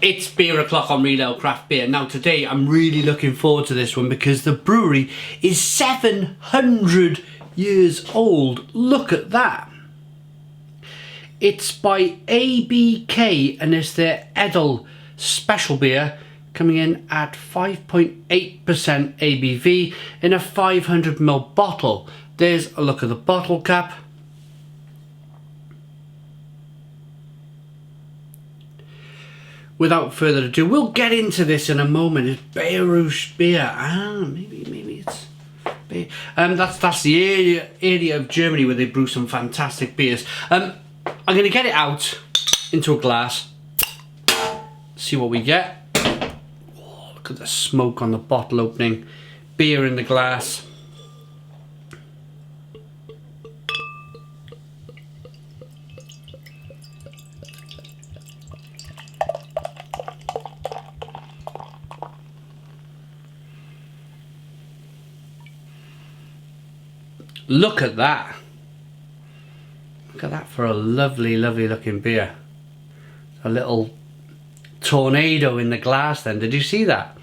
It's beer o'clock on Real Ale Craft Beer. Now today I'm really looking forward to this one because the brewery is 700 years old. Look at that. It's by ABK and it's their Edel Spezialbier, coming in at 5.8% ABV in a 500ml bottle. There's a look at the bottle cap. Without further ado, we'll get into this in a moment. It's Bayerische Bier. Maybe it's beer. That's the area of Germany where they brew some fantastic beers. I'm going to get it out into a glass. See what we get. Oh, look at the smoke on the bottle opening. Beer in the glass. Look at that. Look at that for a lovely, lovely looking beer. A little tornado in the glass then. Did you see that?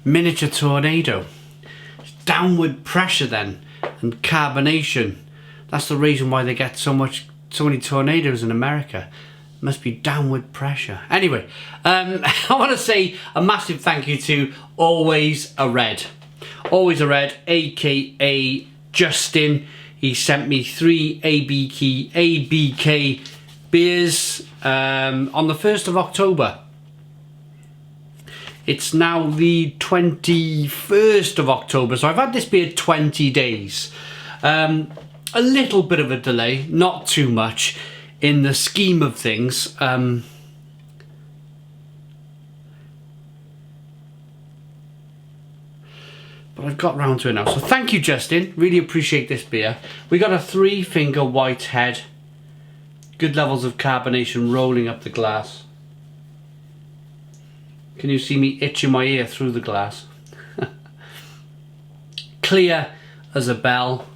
Miniature tornado. It's downward pressure then and carbonation. That's the reason why they get so many tornadoes in America. Must be downward pressure. Anyway, I want to say a massive thank you to Always a Red. Always a Red, aka Justin. He sent me 3 ABK beers on the 1st of October. It's now the 21st of October, so I've had this beer 20 days. A little bit of a delay, not too much in the scheme of things. But I've got round to it now. So thank you, Justin. Really appreciate this beer. We got a 3-finger white head. Good levels of carbonation rolling up the glass. Can you see me itching my ear through the glass? Clear as a bell.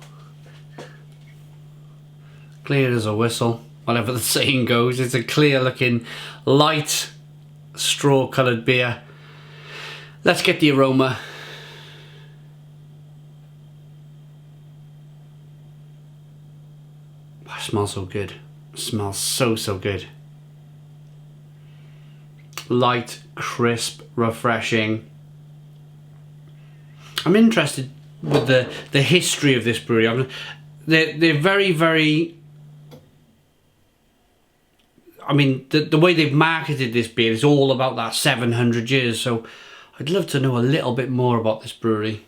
Clear as a whistle. Whatever the saying goes. It's a clear looking, light, straw coloured beer. Let's get the aroma. It smells so good. It smells so good. Light, crisp, refreshing. I'm interested with the history of this brewery. They're very. I mean, the way they've marketed this beer is all about that 700 years. So I'd love to know a little bit more about this brewery.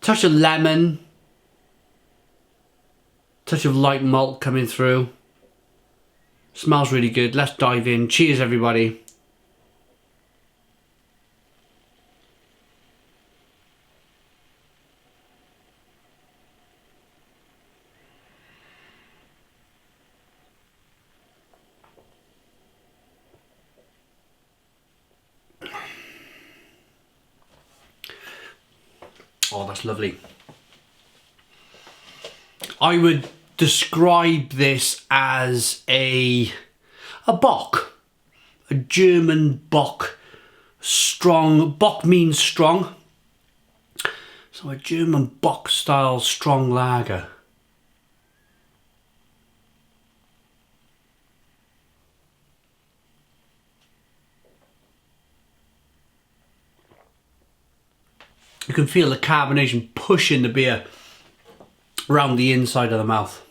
Touch of lemon. Touch of light malt coming through. Smells really good. Let's dive in. Cheers, everybody. Oh, that's lovely. I would describe this as a bock, a German bock, strong. Bock means strong, so a German bock style strong lager. You can feel the carbonation pushing the beer around the inside of the mouth.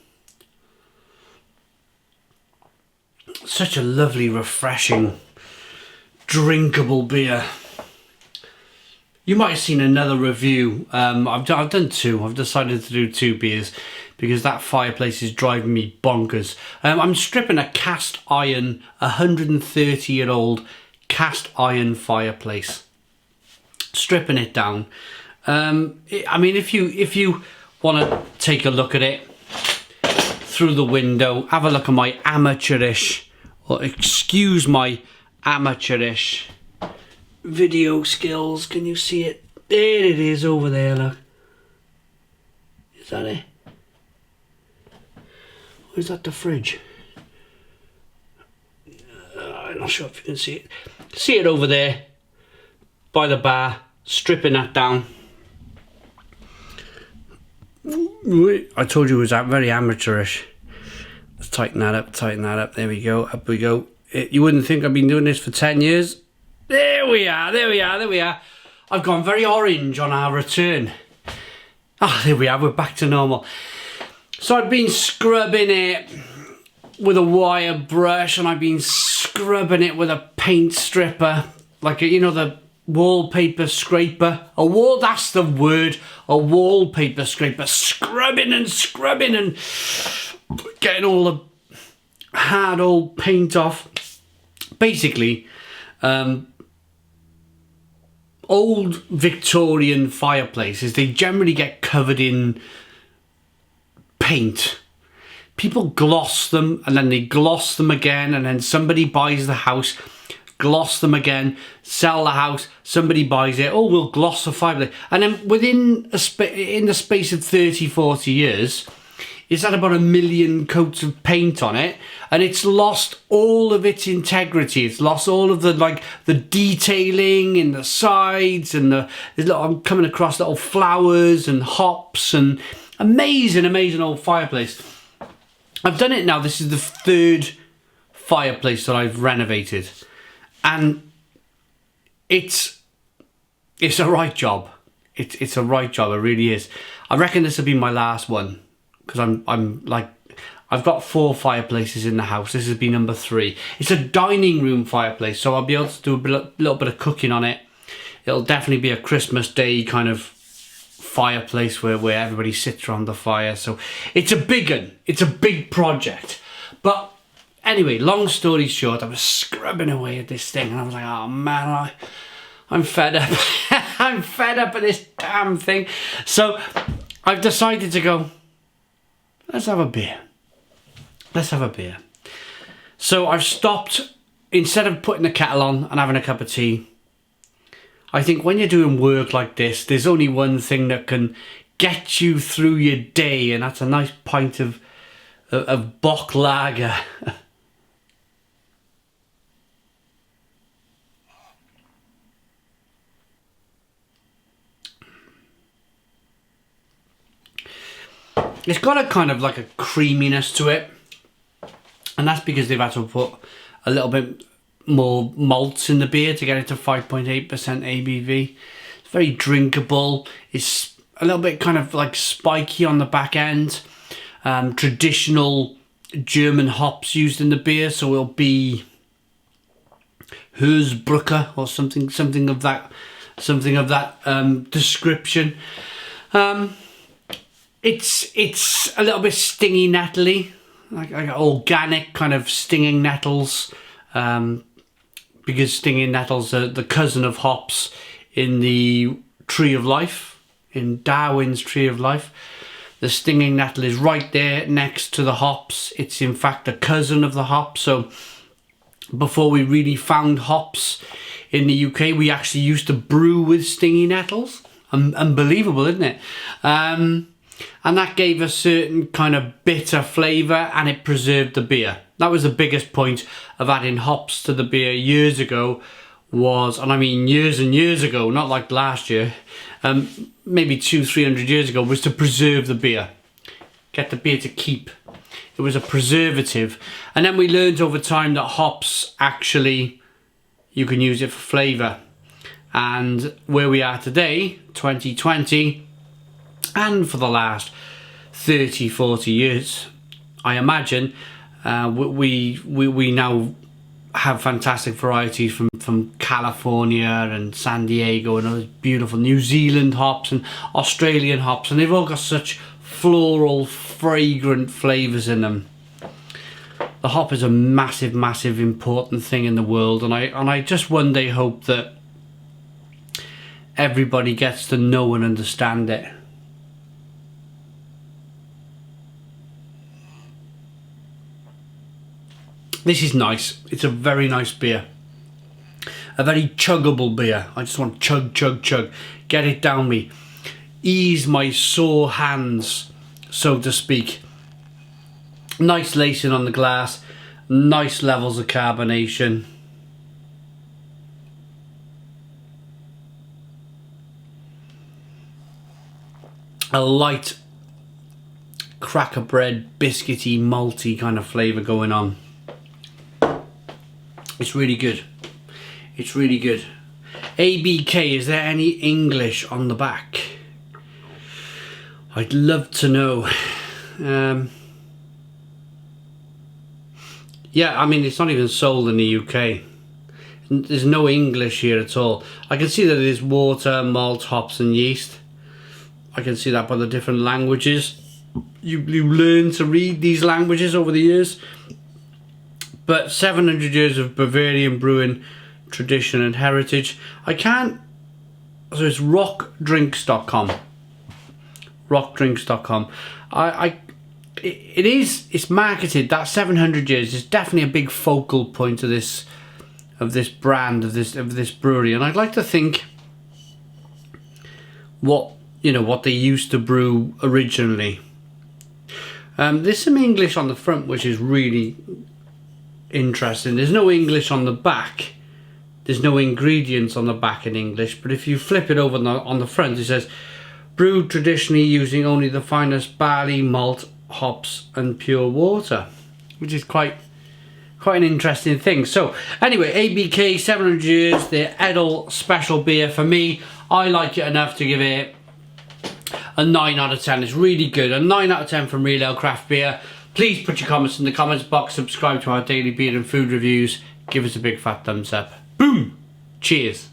Such a lovely, refreshing, drinkable beer. You might have seen another review. I've done 2. I've decided to do 2 beers because that fireplace is driving me bonkers. I'm stripping a cast iron, 130-year-old cast iron fireplace. Stripping it down. I mean, if you want to take a look at it through the window, have a look at my amateurish, or excuse my amateurish video skills. Can you see it? There it is over there, look. Is that it? Is that the fridge? I'm not sure if you can see it. See it over there by the bar, stripping that down. I told you it was very amateurish. Let's tighten that up, there we go, up we go. You wouldn't think I've been doing this for 10 years. There we are. I've gone very orange on our return. There we are, we're back to normal. So I've been scrubbing it with a wire brush, and I've been scrubbing it with a paint stripper, like you know, the wallpaper scraper. That's the word, a wallpaper scraper. Scrubbing and getting all the hard old paint off. Basically, old Victorian fireplaces, they generally get covered in paint. People gloss them, and then they gloss them again, and then somebody buys the house, gloss them again, sell the house, somebody buys it, oh, we'll gloss the fireplace. And then within in the space of 30-40 years, it's had about 1 million coats of paint on it, and it's lost all of its integrity. It's lost all of the detailing in the sides, and I'm coming across little flowers and hops, and amazing old fireplace. I've done it now. This is the 3rd fireplace that I've renovated, and it's a right job. It's a right job. It really is. I reckon this will be my last one, because I've got 4 fireplaces in the house. This has been number 3. It's a dining room fireplace, so I'll be able to do a little bit of cooking on it. It'll definitely be a Christmas Day kind of fireplace where everybody sits around the fire. So it's a big one. It's a big project. But anyway, long story short, I was scrubbing away at this thing, and I was like, oh man, I'm fed up. I'm fed up with this damn thing. So I've decided to go, let's have a beer. Let's have a beer. So I've stopped, instead of putting the kettle on and having a cup of tea, I think when you're doing work like this, there's only one thing that can get you through your day, and that's a nice pint of Bock lager. It's got a kind of like a creaminess to it, and that's because they've had to put a little bit more malts in the beer to get it to 5.8% ABV. It's very drinkable. It's a little bit kind of like spiky on the back end. Traditional German hops used in the beer, so it'll be Hersbrucker or something of that description. It's a little bit stingy nettly, like organic kind of stinging nettles, because stinging nettles are the cousin of hops in the tree of life, in Darwin's tree of life. The stinging nettle is right there next to the hops. It's in fact a cousin of the hops. So before we really found hops in the UK, we actually used to brew with stingy nettles. Unbelievable, isn't it? And that gave a certain kind of bitter flavour, and it preserved the beer. That was the biggest point of adding hops to the beer years ago was, and I mean years and years ago, not like last year, maybe 200-300 years ago, was to preserve the beer. Get the beer to keep. It was a preservative. And then we learned over time that hops actually, you can use it for flavour. And where we are today, 2020, and for the last 30-40 years, I imagine, we now have fantastic varieties from California and San Diego and other beautiful New Zealand hops and Australian hops, and they've all got such floral, fragrant flavours in them. The hop is a massive important thing in the world, and I just one day hope that everybody gets to know and understand it. This is nice. It's a very nice beer. A very chuggable beer. I just want chug. Get it down me. Ease my sore hands, so to speak. Nice lacing on the glass, nice levels of carbonation. A light cracker bread, biscuity, malty kind of flavour going on. It's really good. It's really good. ABK, is there any English on the back? I'd love to know. Yeah, I mean, it's not even sold in the UK. There's no English here at all. I can see that it is water, malt, hops and yeast. I can see that by the different languages. You learn to read these languages over the years. But 700 years of Bavarian brewing tradition and heritage. I can't... So it's rockdrinks.com. Rockdrinks.com. It's marketed, that 700 years is definitely a big focal point of this brand, of this brewery, and I'd like to think what they used to brew originally. There's some English on the front, which is really interesting. There's no English on the back. There's no ingredients on the back in English, but if you flip it over on the front, it says brewed traditionally using only the finest barley, malt, hops and pure water, which is quite an interesting thing. So anyway, ABK 700 years, the Edel special beer. For me, I like it enough to give it a 9 out of 10. It's really good. A 9 out of 10 from Real Ale Craft Beer. Please put your comments in the comments box, subscribe to our daily beer and food reviews, give us a big fat thumbs up. Boom! Cheers!